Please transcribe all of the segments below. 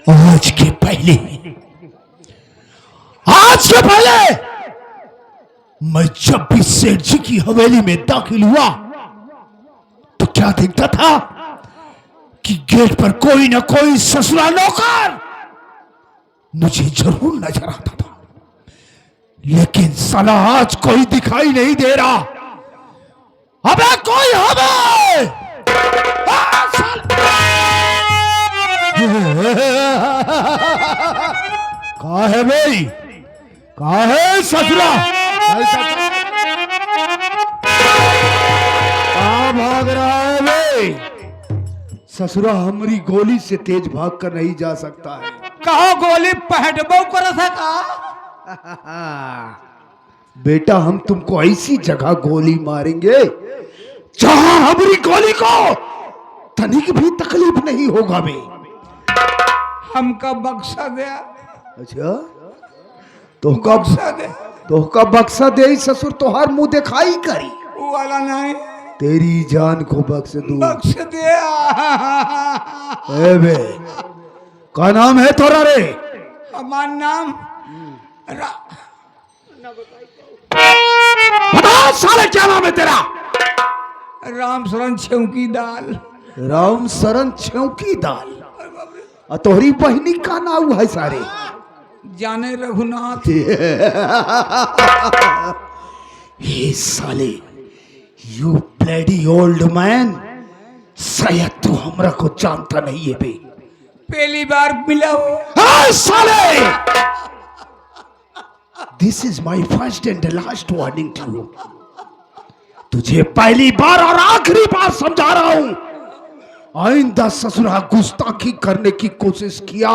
आज के पहले मैं जब भी सेठ जी की हवेली में दाखिल हुआ तो क्या देखता था कि गेट पर कोई ना कोई ससुरा नौकर मुझे जरूर नजर आता था, लेकिन साला आज कोई दिखाई नहीं दे रहा। अबे कोई हमें कहा है भाई, कहा है ससुरा? कहां भाग रहा है भाई? ससुरा हमारी गोली से तेज भाग कर नहीं जा सकता है। कहो गोली पहटबो कर सका। बेटा हम तुमको ऐसी जगह गोली मारेंगे जहां हमारी गोली को तनिक भी तकलीफ नहीं होगा बे। हमका बक्सा दे। अच्छा तो का बक्सा दे ससुर तोहार मुंह दिखाई करी वो वाला नहीं, तेरी जान को बख्श दूं। बक्स दे। ए बे का नाम है तोरा रे? हमार नाम बता साले क्या नाम है तेरा? राम शरण छेउकी दाल। राम शरण छेउकी दाल। तोहरी बहनी का नाम है सारे? जाने रघुनाथ। हे साले यू ब्लडी ओल्ड मैन, शायद तू हमरा को जानता नहीं है बे। पहली बार मिला हो। हाँ साले, this is my first and last warning to you. तुझे पहली बार और आखिरी बार समझा रहा हूं, आइंदा ससुरा गुस्ताखी करने की कोशिश किया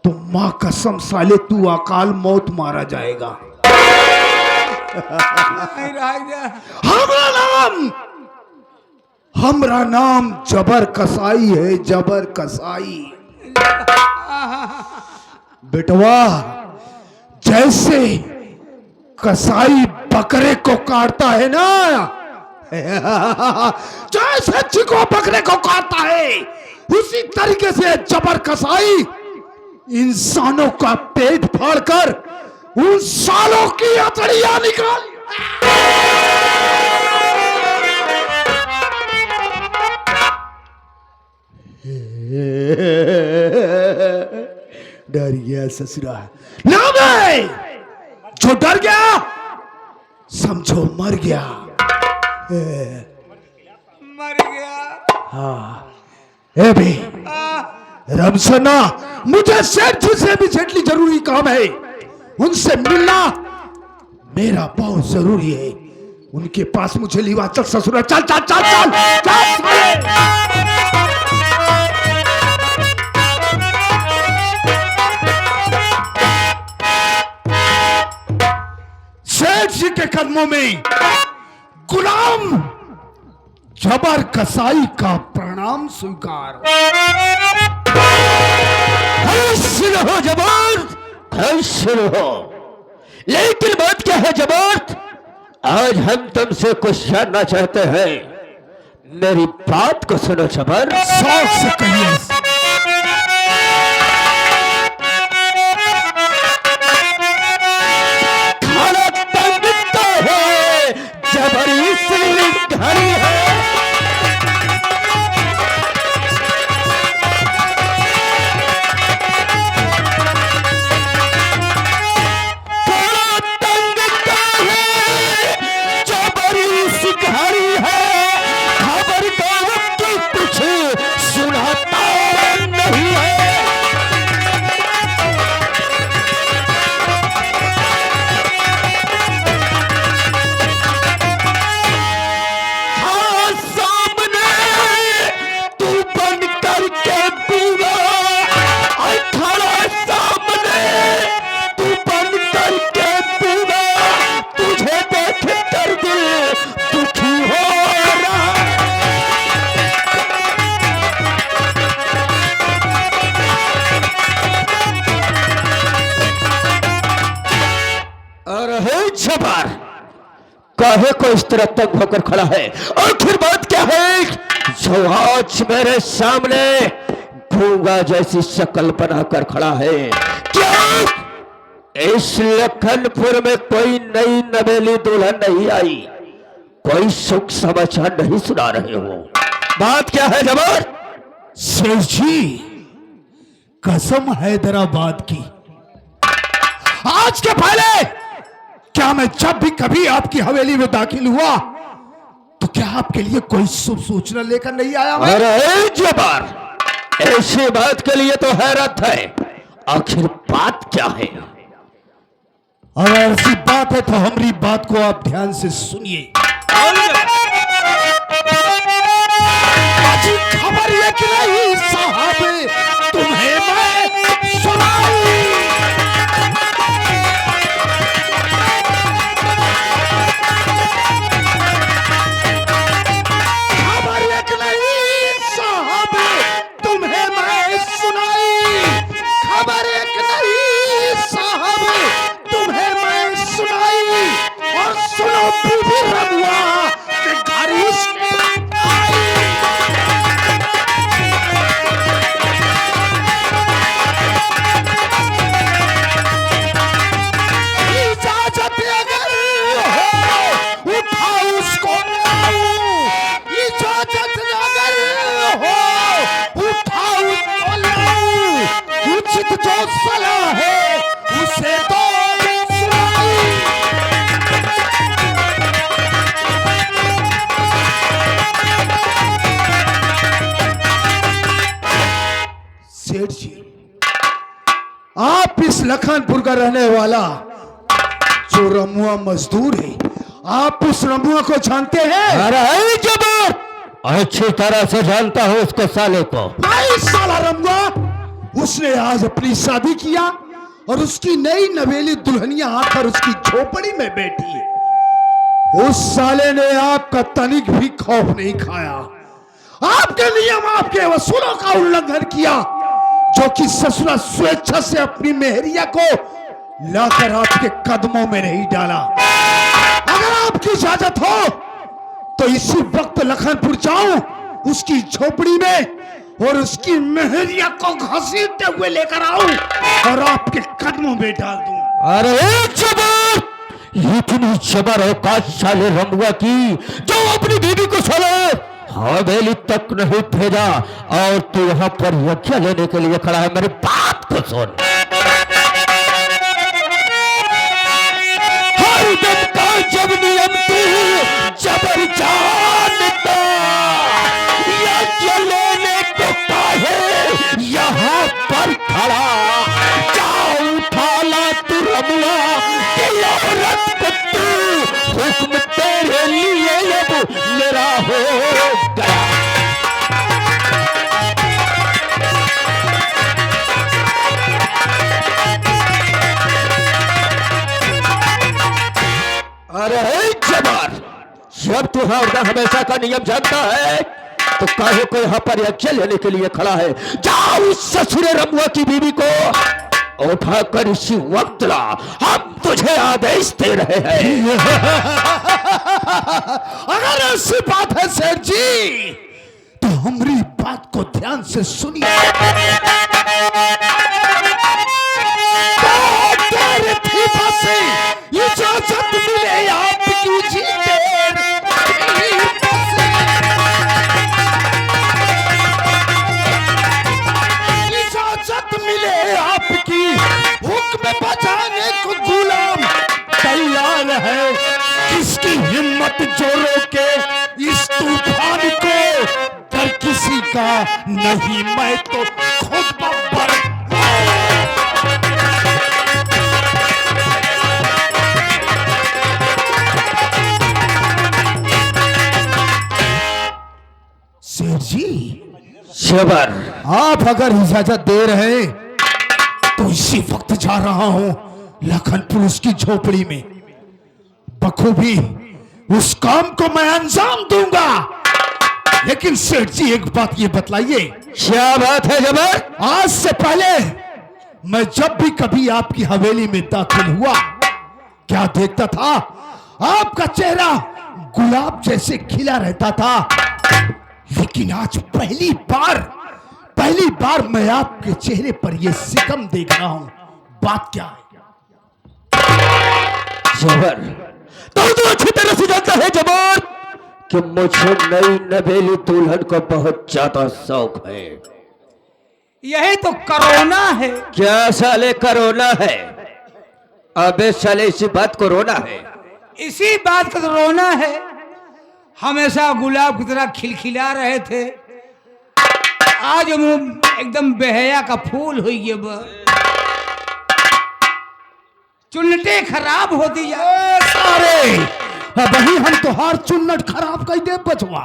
तो मां कसम साले तू अकाल मौत मारा जाएगा। हमरा नाम जबर कसाई है, जबर कसाई। बेटवा जैसे कसाई बकरे को काटता है ना, जैसे चिको बकरे को काटता है, उसी तरीके से जबर कसाई इंसानों का पेट फाड़कर उन सालों की अतड़ियां निकाल। डर गया ससुरा। ना भाई, जो डर गया समझो मर गया। मर गया। हाँ ए भी रमसना, मुझे सेठ जी से भी जेटली जरूरी काम है, उनसे मिलना मेरा बहुत जरूरी है। उनके पास मुझे लिवा। चल ससुरा, चल चल चल चल चल। सेठ जी के कदमों में गुलाम जबर कसाई का प्रणाम स्वीकार। हो जबर्द, हो। लेकिन बात क्या है जबर्द, आज हम तुमसे कुछ जानना चाहते हैं। मेरी बात को सुनो जबर। शौक से कहिए। खाना तंगता है, जबर इसलिए घड़ी है। काहे को इस तरह तंग होकर खड़ा है? आखिर बात क्या है जो आज मेरे सामने गूंगा जैसी शक्ल बनाकर खड़ा है। क्या इस लखनपुर में कोई नई नवेली दुल्हन नहीं आई? कोई सुख समाचार नहीं सुना रहे हो? बात क्या है जबर? सेठ जी, कसम हैदराबाद की, आज के पहले क्या मैं जब भी कभी आपकी हवेली में दाखिल हुआ तो क्या आपके लिए कोई शुभ सूचना लेकर नहीं आया मैं? अरे जबर, ऐसी बात के लिए तो हैरत है। आखिर बात क्या है? अगर ऐसी बात है तो हमारी बात को आप ध्यान से सुनिए। आज खबर ये कि नहीं साहब, तुम्हें मैं सुनाऊं। खबर ये कि नहीं साहब, तुम्हें मैं सुनाई। खबर ये कि नहीं साहब, तुम्हें मैं सुनाई। और सुनो बीबी रमुआ के घर उसने आई। इजाजत अगर हो उठाओ उसको लाओ। इजाजत अगर हो उठाओ उसको लाओ। उचित जो सलाह है उसे तो सुनाई। सेठ जी, आप इस लखनपुर का रहने वाला जो रमुआ मजदूर है, आप उस रमुआ को जानते हैं? अरे जबर, अच्छी तरह से जानता हूँ उसको साले को। भाई साला रमुआ, उसने आज अपनी शादी किया और उसकी नई नवेली दुल्हनिया आकर उसकी झोपड़ी में बैठी है। उस साले ने आपका तनिक भी खौफ नहीं खाया। आपके नियम, आपके वसूलों का उल्लंघन किया, जो कि ससुरा स्वेच्छा से अपनी मेहरिया को लाकर आपके कदमों में नहीं डाला। अगर आपकी इजाजत हो तो इसी वक्त लखनपुर जाऊं, उसकी झोपड़ी में और उसकी मेहरिया को घसीटते हुए लेकर आऊं और आपके कदमों में डाल दूं। अरे जबर, इतनी जबर औकात साले रमुआ की, जो अपनी बीवी को साले हवेली तक नहीं भेजा और तू यहाँ पर यज्ञ लेने के लिए खड़ा है। मेरी बात को सुन। हर दम का जब नियम तू जबर जानता, यज्ञ लेने को काहे यहाँ पर खड़ा? जा उठा ला तू रमुआ के औरत को, तू हुक्म तेरे लिए अब मेरा हो गया। अरे जबर, जब तू हमेशा का नियम जानता है तो काहे को यहाँ पर यज्ञ लेने के लिए खड़ा है? जाओ उस ससुरे रमुआ की बीवी को उठाकर इसी वक्त ला, हम तुझे आदेश दे रहे हैं। अगर ऐसी बात है सेठ जी तो हमारी बात को ध्यान से सुनिए। तो तेरे फीफा से इजाजत मिले आपकी जीते। इजाजत मिले आपकी, हुक्म बजाने को गुलाम तैयार है। किसकी हिम्मत जो रोके इस तूफान को, डर किसी का नहीं, मैं तो खुद बब्बर। सेठ जी, जबर, आप अगर इजाजत दे रहे तो इसी वक्त जा रहा हूं लखनपुर उसकी झोपड़ी में। बखूबी उस काम को मैं अंजाम दूंगा। लेकिन सेठ जी, एक बात ये बतलाइए। क्या बात है जबर? आज से पहले मैं जब भी कभी आपकी हवेली में दाखिल हुआ, क्या देखता था? आपका चेहरा गुलाब जैसे खिला रहता था। लेकिन आज पहली पहली बार मैं आपके चेहरे पर यह सिकम देख रहा हूं, बात क्या है? जबर, तो अच्छी तरह से जानता है जबर कि मुझे नई नवेली दुल्हन को बहुत ज्यादा शौक है। यही तो कोरोना है। क्या साले कोरोना है? अबे साले इसी बात को रोना है। इसी बात का तो रोना है। हमेशा गुलाब की तरह खिलखिला रहे थे, आज मुंह एकदम बेहया का फूल हुई गए बा। चुन्नटे खराब होती जाए सारे। अब वही हम तोहार चुन्नट खराब कर दे बचवा।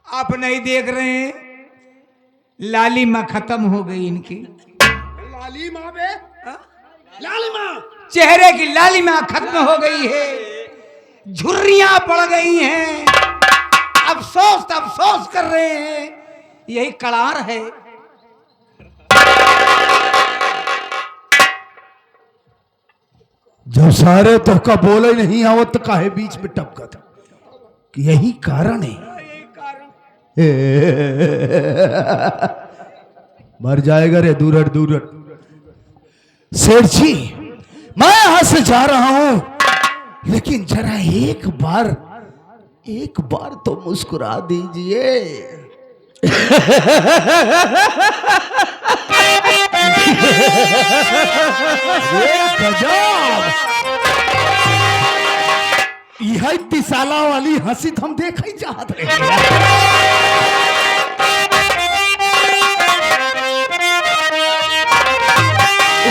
आप नहीं देख रहे हैं, लालिमा खत्म हो गई इनकी। लालिमा बे, लालिमा, चेहरे की लालिमा खत्म हो गई है, झुर्रियां पड़ गई हैं, अफसोस कर रहे हैं। यही कड़ार है। जब सारे तो का बोले नहीं आवत काहे बीच में टपका था कि यही कारण है। मर जाएगा रे दूरट दूरट। सेठ जी, मैं यहां से जा रहा हूं, लेकिन जरा एक बार तो मुस्कुरा दीजिए। गजब, यह तिसाला वाली हंसी हम देख ही चाहत रहे।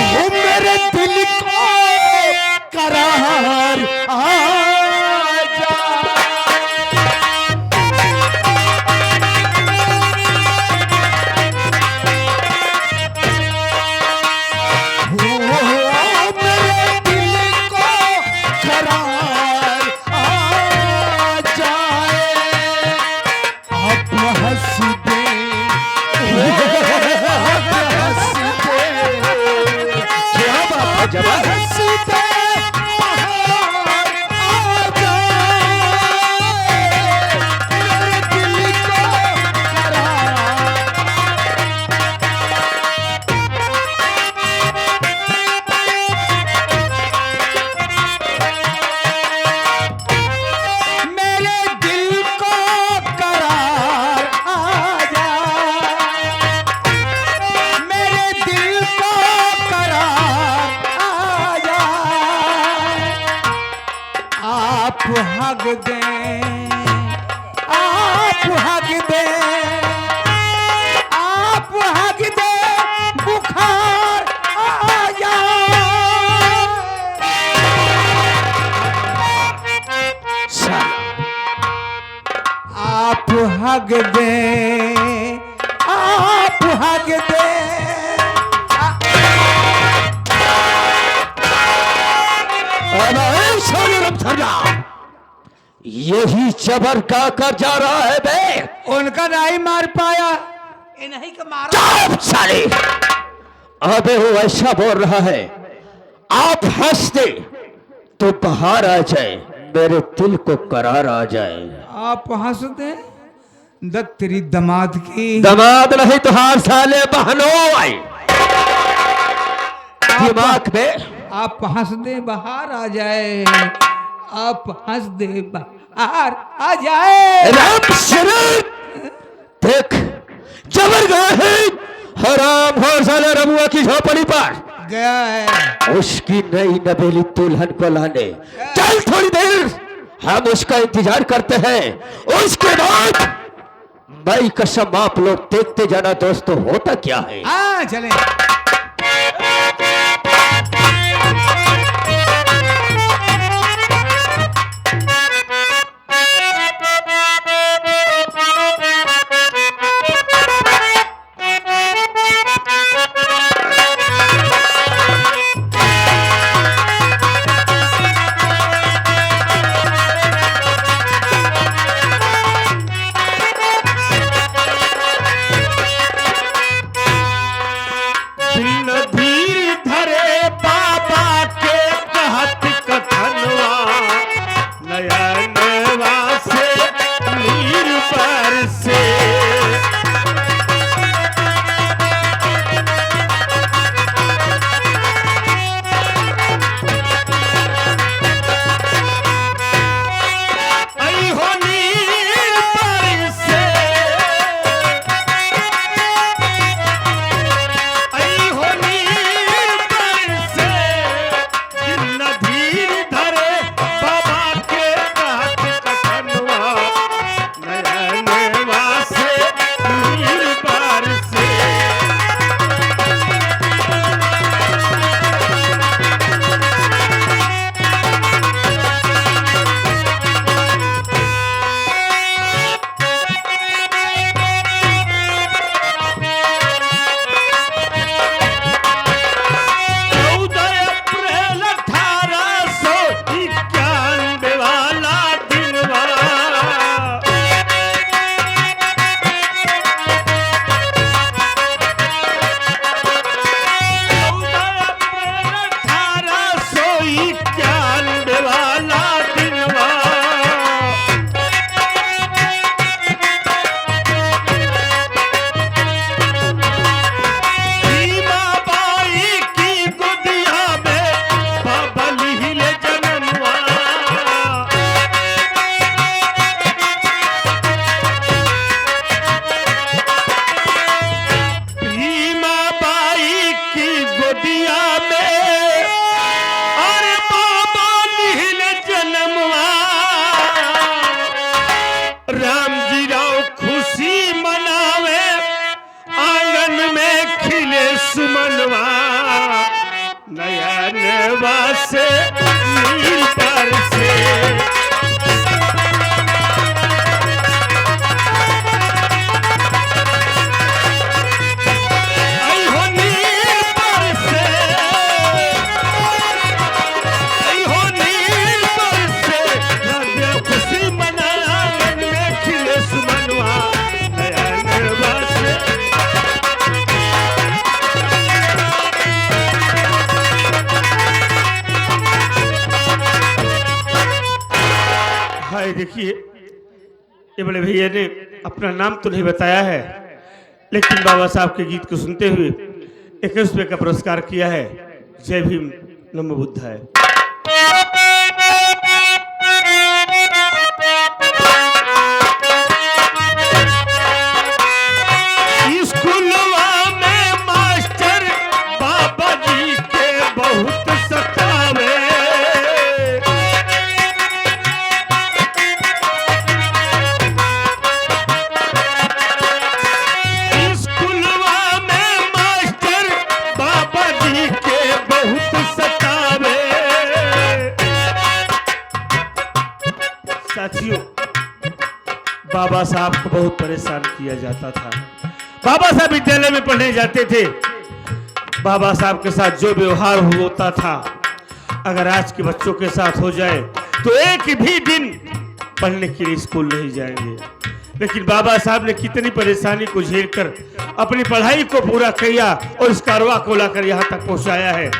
वो मेरे दिल को करार आजा। हग दे, आप हग दे, आप हग दे, बुखार आ जाए। आप हग दे, आप हग दे। यही जबर का कर जा रहा है बे। उनका नहीं मार पाया, ये नहीं का मारा। चुप साले, अबे वो ऐसा बोल रहा है, आप हंस दे तो बाहर आ जाए, मेरे दिल को करार आ जाए। आप हंस दे, दत्त तेरी दमाद की। दमाद नहीं तो हार साले बहनों आई दिमाग में। आप हंस दे बाहर आ जाए, आप हंस दे बाहर आ जाए। देख जबर गया है, हराम हो साले रमुआ की झोपड़ी पर गया है उसकी नई नवेली दुल्हन को लाने। चल थोड़ी देर हम उसका इंतजार करते हैं, उसके बाद भाई कसम आप लोग देखते जाना दोस्तों होता क्या है। हाँ चले। क्या वाला दिनवा भीमा बाई की गुदिया में बाबा लिहिले जन्मवा भीमा बाई की गोदिया में अरे बाबा लिहिले जन्मवा राम जी राव खुशी मनावे आंगन में खिले सुमनवा नयनवा से नील पर से आई हो नील पर से आई हो नील पर से राजा खुशी मनाया आंगन में खिले सुमनवा नयनवा से हाय देखिए ये बड़े भैया ने अपना नाम तो नहीं बताया है लेकिन बाबा साहब के गीत को सुनते हुए 21 रुपये का पुरस्कार किया है। जय भीम नमो बुद्धाय। स्कूलवा में मास्टर बाबा जी के बहुत सतावे स्कूलवा में मास्टर बाबा जी के बहुत सतावे साथियों बाबा साहब को बहुत परेशान किया जाता था। बाबा साहब विद्यालय में पढ़ने जाते थे। बाबा साहब के साथ जो व्यवहार होता था अगर आज के बच्चों के साथ हो जाए तो एक भी दिन पढ़ने के लिए स्कूल नहीं जाएंगे। लेकिन बाबा साहब ने कितनी परेशानी को झेलकर अपनी पढ़ाई को पूरा किया और इस कारवा को लाकर यहाँ तक पहुँचाया है।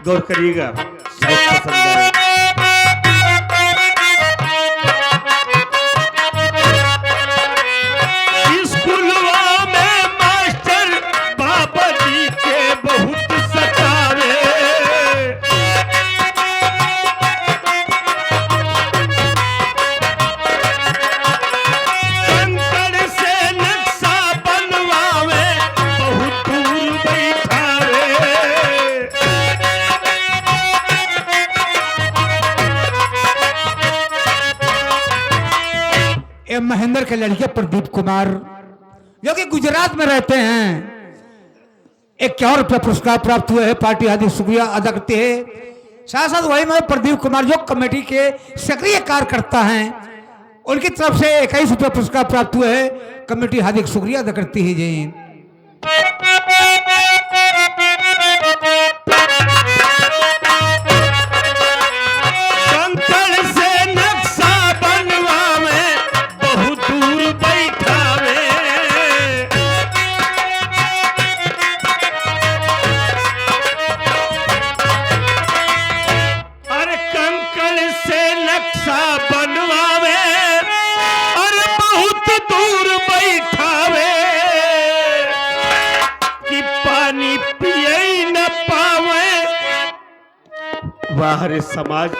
गौर करिएगा शायद पसंद आए। स्कूलवा में मास्टर बाबा जी के बहुत सतावे कंकड़ से नक्शा बनवावे बहुत दूर बैठावे ये महेंद्र के लड़के प्रदीप कुमार जो कि गुजरात में रहते हैं 51 रुपया पुरस्कार प्राप्त हुए हैं। पार्टी हार्दिक शुक्रिया अदा करती है। साथ साथ वही में प्रदीप कुमार जो कमेटी के सक्रिय कार्यकर्ता हैं उनकी तरफ से 21 रुपया पुरस्कार प्राप्त हुए हैं। कमेटी हार्दिक शुक्रिया अदा करती है। जय हिंद। कंकड़ से नक्शा बनवावे बहुत दूर बैठावे अरे कंकड़ से नक्शा बनवावे अरे बहुत दूर बैठावे कि पानी पिए न पावे। वाह रे समाज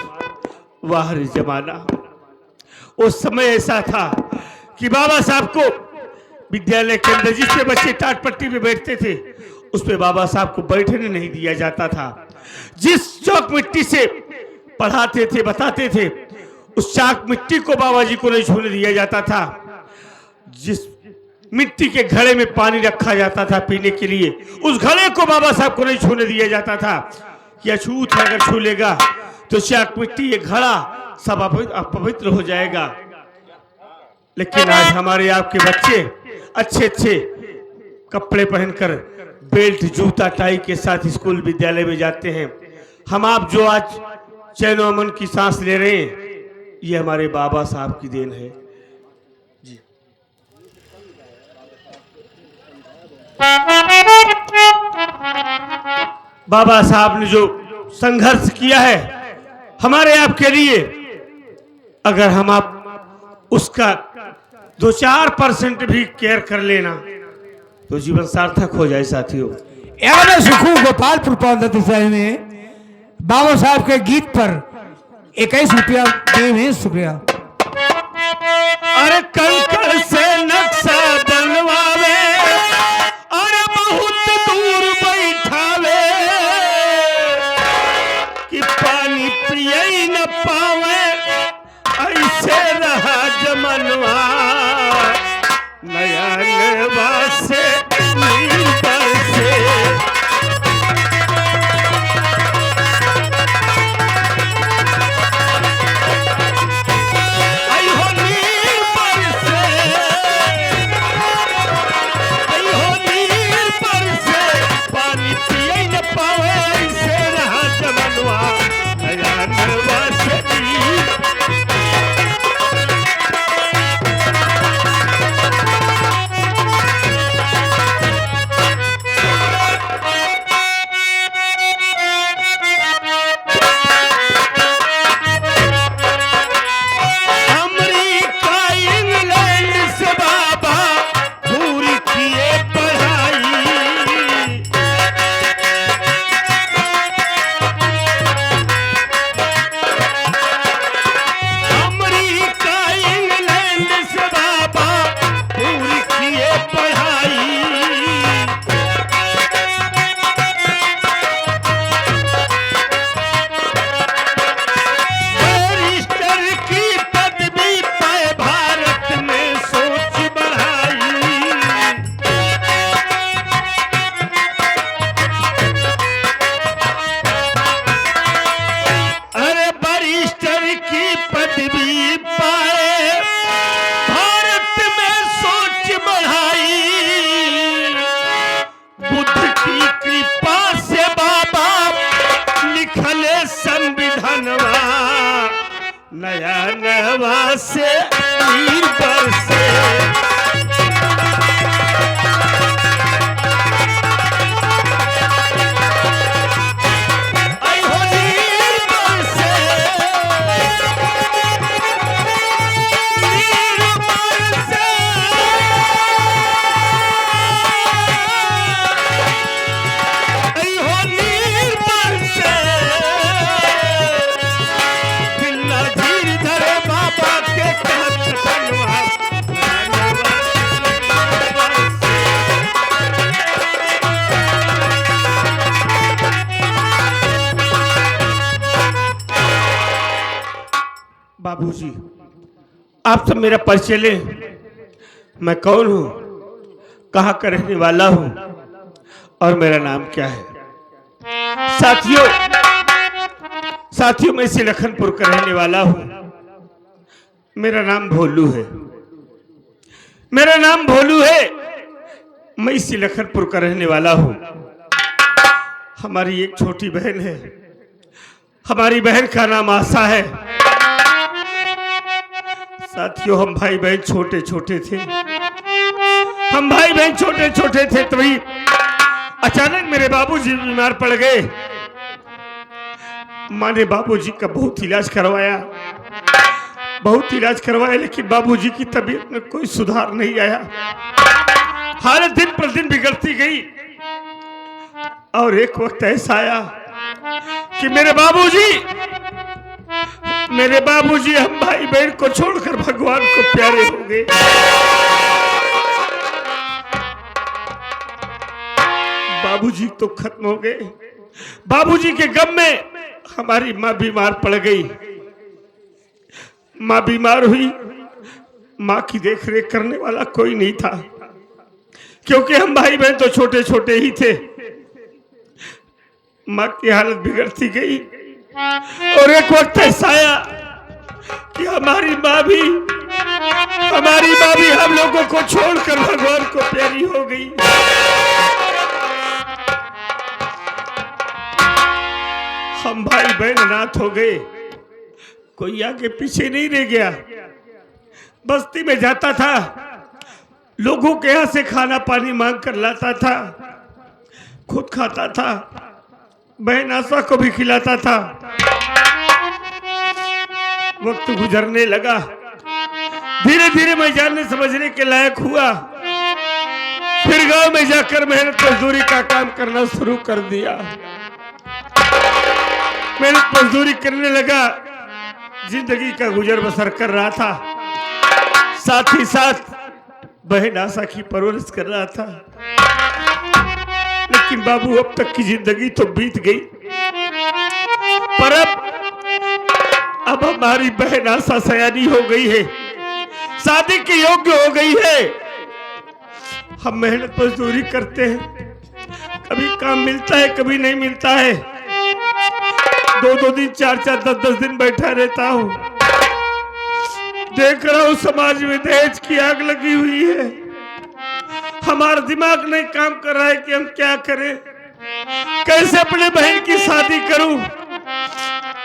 वाह रे जमाना। उस समय ऐसा था कि बाबा साहब को विद्यालय के अंदर जिस पे बच्चे टाट पट्टी पे बैठते थे उस पे बाबा साहब को बैठने नहीं दिया जाता था। जिस चौक मिट्टी से पढ़ाते थे बताते थे उस चाक मिट्टी को बाबा जी को नहीं छूने दिया जाता था। जिस मिट्टी के घड़े में पानी रखा जाता था पीने के लिए उस घड़े को बाबा साहब को नहीं छूने दिया जाता था कि अछूत है अगर छू लेगा तो चाक मिट्टी ये घड़ा सब अपवित्र हो जाएगा। लेकिन आज हमारे आपके बच्चे अच्छे अच्छे कपड़े पहनकर बेल्ट जूता टाई के साथ स्कूल विद्यालय में जाते हैं। हम आप जो आज चैन अमन की सांस ले रहे हैं ये हमारे बाबा साहब की देन है। जी बाबा साहब ने जो संघर्ष किया है हमारे आपके लिए अगर हम आप उसका 2-4% भी केयर कर लेना तो जीवन सार्थक हो जाए साथियों। यार सुखू गोपालपुर पौधशाही में बाबा साहब के गीत पर 21 रुपया दिए हैं, शुक्रिया। अरे कंकड़ से नक्शा बनवावे अरे बहुत दूर बैठावे कि पानी पिए न पावे ऐसे रहा जमनवा नया नवा से नील पर से नया नवा से नील पर से आई हो नील पर से नील पर से आई हो नील पर से बाबूजी आप सब मेरा परिचय लें, मैं कौन हूं, कहां का रहने वाला हूं और मेरा नाम क्या है। साथियों मैं इसी लखनपुर का रहने वाला हूं। मेरा नाम भोलू है, मेरा नाम भोलू है। मैं इसी लखनपुर का रहने वाला हूं। हमारी एक छोटी बहन है, हमारी बहन का नाम आशा है। साथियों हम भाई बहन छोटे छोटे थे, हम भाई बहन छोटे छोटे थे तभी अचानक मेरे बाबूजी बीमार पड़ गए। माँ ने बाबूजी का बहुत इलाज करवाया, बहुत इलाज करवाया, लेकिन बाबूजी की तबीयत में कोई सुधार नहीं आया। हालत दिन पर दिन बिगड़ती गई और एक वक्त ऐसा आया कि मेरे बाबूजी हम भाई बहन को छोड़कर भगवान को प्यारे हो गए। बाबूजी तो खत्म हो गए। बाबूजी के गम में हमारी माँ बीमार पड़ गई। माँ बीमार हुई, माँ की देखरेख करने वाला कोई नहीं था, क्योंकि हम भाई बहन तो छोटे छोटे ही थे। माँ की हालत बिगड़ती गई और एक वक्त ऐसा आया कि हमारी माँ भी हम लोगों को छोड़कर भगवान को प्यारी हो गई। हम भाई बहन अनाथ हो गए, कोई आगे पीछे नहीं रह गया। बस्ती में जाता था, लोगों के यहाँ से खाना पानी मांग कर लाता था, खुद खाता था, बहन आशा को भी खिलाता था। वक्त गुजरने लगा, धीरे धीरे मैं जानने समझने के लायक हुआ। फिर गांव में जाकर मेहनत मजदूरी का काम करना शुरू कर दिया। मेहनत मजदूरी करने लगा, जिंदगी का गुजर बसर कर रहा था, साथ ही साथ बहन आशा की परवरिश कर रहा था। लेकिन बाबू अब तक की जिंदगी तो बीत गई, पर अब हमारी बहन आशा सयानी हो गई है, शादी के योग्य हो गई है। हम मेहनत मजदूरी करते हैं, कभी काम मिलता है कभी नहीं मिलता है, 2-2 दिन 4-4 10-10 दिन बैठा रहता हूं। देख रहा हूं समाज में दहेज की आग लगी हुई है। हमारा दिमाग नहीं काम कर रहा है कि हम क्या करें, कैसे अपने बहन की शादी करूं,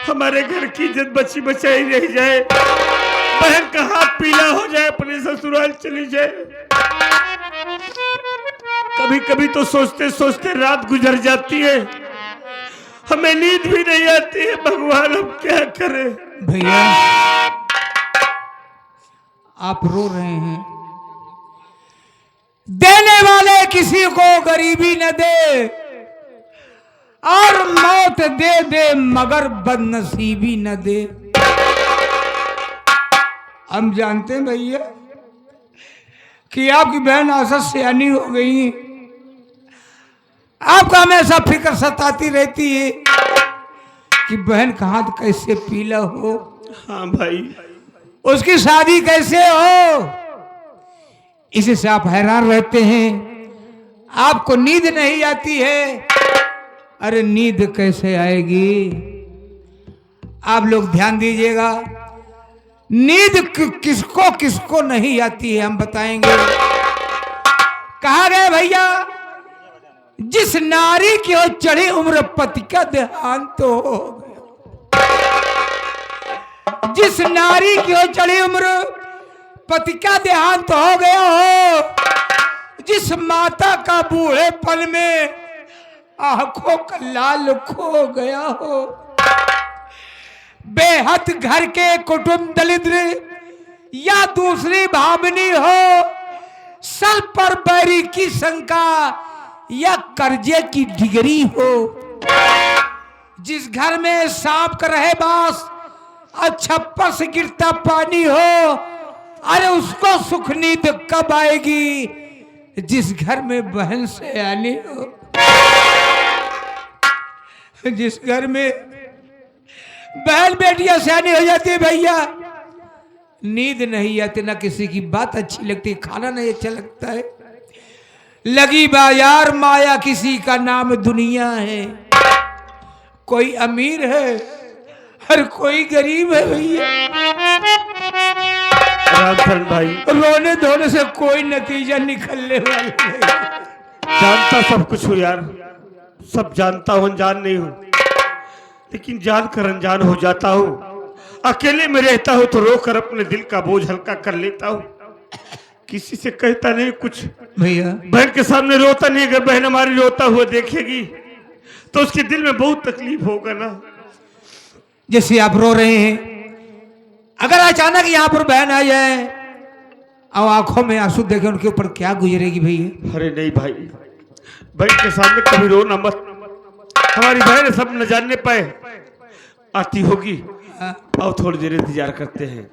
हमारे घर की इज्जत बची बचाई रह जाए, बहन का हाथ पीला हो जाए, अपने ससुराल चली जाए। कभी कभी तो सोचते सोचते रात गुजर जाती है, हमें नींद भी नहीं आती है। भगवान हम क्या करें। भैया आप रो रहे हैं, देने वाले किसी को गरीबी न दे और मौत दे दे मगर बदनसीबी न दे। हम जानते हैं भैया कि आपकी बहन आशा सयानी हो गई, आपको हमेशा फिक्र सताती रहती है कि बहन का हाथ कैसे पीला हो, हाँ भाई, उसकी शादी कैसे हो, इसी से आप हैरान रहते हैं। आपको नींद नहीं आती है, अरे नींद कैसे आएगी। आप लोग ध्यान दीजिएगा, नींद किसको किसको नहीं आती है हम बताएंगे। कहा गए भैया, जिस नारी की हो चढ़ी उम्र पति का देहांत तो हो गया, जिस नारी की हो चढ़ी उम्र पति का देहांत हो गया हो, जिस माता का बूढ़े पल में आंखों का लाल खो गया हो, बेहद घर के कुटुंब दरिद्र या दूसरी भावनी हो, सर पर बैरी की शंका या कर्जे की डिगरी हो, जिस घर में सांप का रहे बास और छप्पर से गिरता पानी हो, अरे उसको सुख नींद कब आएगी। जिस घर में बहन से आनी हो, जिस घर में बहन बेटियां सयानी हो जाती है भैया, नींद नहीं आती, ना किसी की बात अच्छी लगती, खाना नहीं अच्छा लगता है। लगी बाजार माया किसी का नाम दुनिया है, कोई अमीर है हर कोई गरीब है भैया। रामचंद्र भाई, रोने धोने से कोई नतीजा निकलने वाला नहीं। जानता सब कुछ हूँ यार, सब जानता हूँ, अनजान नहीं हूँ, लेकिन जानकर अनजान हो जाता हूँ। अकेले में रहता हूँ तो रोकर अपने दिल का बोझ हल्का कर लेता हूँ, किसी से कहता नहीं कुछ भैया। बहन के सामने रोता नहीं, अगर बहन हमारी रोता हुआ देखेगी तो उसके दिल में बहुत तकलीफ होगा ना। जैसे आप रो रहे हैं, अगर अचानक यहाँ पर बहन आ जाए और आंखों में आंसू देखे, उनके ऊपर क्या गुजरेगी भैया। अरे नहीं भाई, बहन के सामने कभी रोना मत, हमारी बहन सब न जानने पाए, आती होगी, और थोड़ी देर इंतजार करते हैं।